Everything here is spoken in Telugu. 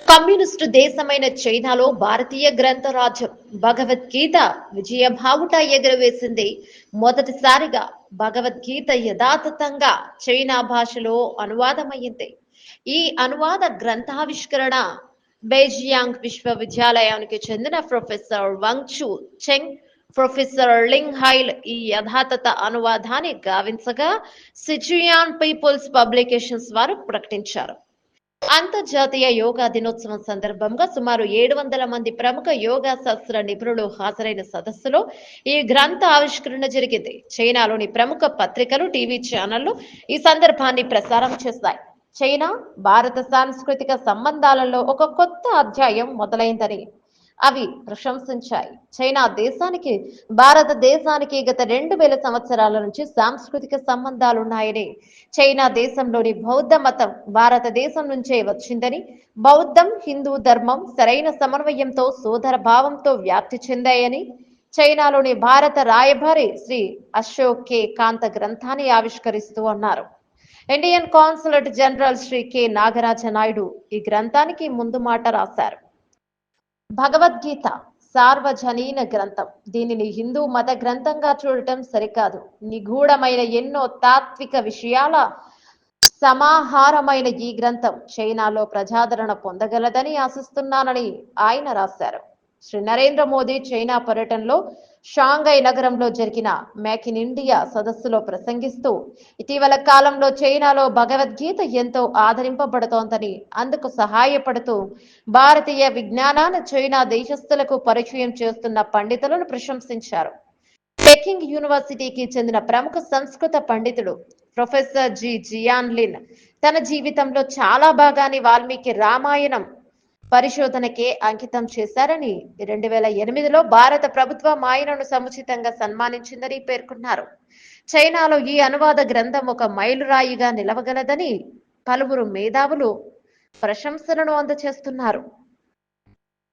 కమ్యూనిస్టు దేశమైన చైనాలో భారతీయ గ్రంథరాజ్యం భగవద్గీత విజయ బావుట ఎగురవేసింది. మొదటిసారిగా భగవద్గీత యథాతథంగా చైనా భాషలో అనువాదమైంది. ఈ అనువాద గ్రంథావిష్కరణ బెయిజియాంగ్ విశ్వవిద్యాలయానికి చెందిన ప్రొఫెసర్ వంగ్ చూ చెంగ్, ప్రొఫెసర్ లింగ్ హైల్ ఈ యథాతథ అనువాదాన్ని గావించగా సిచుయాన్ పీపుల్స్ పబ్లికేషన్స్ వారు ప్రకటించారు. అంతర్జాతీయ యోగా దినోత్సవం సందర్భంగా సుమారు 700 మంది ప్రముఖ యోగా శాస్త్ర నిపుణులు హాజరైన సదస్సులో ఈ గ్రంథ ఆవిష్కరణ జరిగింది. చైనాలోని ప్రముఖ పత్రికలు, టీవీ ఛానళ్లు ఈ సందర్భాన్ని ప్రసారం చేశాయి. చైనా భారత సాంస్కృతిక సంబంధాలలో ఒక కొత్త అధ్యాయం మొదలైందని అవి ప్రశంసించాయి. చైనా దేశానికి భారతదేశానికి గత 2000 సంవత్సరాల నుంచి సాంస్కృతిక సంబంధాలున్నాయని, చైనా దేశంలోని బౌద్ధ మతం భారతదేశం నుంచే వచ్చిందని, బౌద్ధం హిందూ ధర్మం సరైన సమన్వయంతో సోదర భావంతో వ్యాప్తి చెందాయని చైనాలోని భారత రాయబారి శ్రీ అశోక్ కే కాంత గ్రంథాన్ని ఆవిష్కరిస్తూ అన్నారు. Indian consulate general Shri K Nagaraja Naidu ఈ గ్రంథానికి ముందు మాట రాశారు. భగవద్గీత సార్వజనీన గ్రంథం. దీనిని హిందూ మత గ్రంథంగా చూడటం సరికాదు. నిగూఢమైన ఎన్నో తాత్విక విషయాల సమాహారమైన ఈ గ్రంథం చైనాలో ప్రజాదరణ పొందగలదని ఆశిస్తున్నానని ఆయన రాశారు. శ్రీ నరేంద్ర మోదీ చైనా పర్యటనలో షాంఘై నగరంలో జరిగిన మేక్ ఇన్ ఇండియా సదస్సులో ప్రసంగిస్తూ ఇటీవల కాలంలో చైనాలో భగవద్గీత ఎంతో ఆదరింపబడుతోందని, అందుకు సహాయపడుతూ భారతీయ విజ్ఞానాన్ని చైనా దేశస్థులకు పరిచయం చేస్తున్న పండితులను ప్రశంసించారు. పెకింగ్ యూనివర్సిటీకి చెందిన ప్రముఖ సంస్కృత పండితుడు ప్రొఫెసర్ జి జియాన్ లిన్ తన జీవితంలో చాలా భాగాన్ని వాల్మీకి రామాయణం పరిశోధనకే అంకితం చేశారని, 2008లో భారత ప్రభుత్వం ఆయనను సముచితంగా సన్మానించిందని పేర్కొన్నారు. చైనాలో ఈ అనువాద గ్రంథం ఒక మైలురాయిగా నిలవగలదని పలువురు మేధావులు ప్రశంసలను అందజేస్తున్నారు.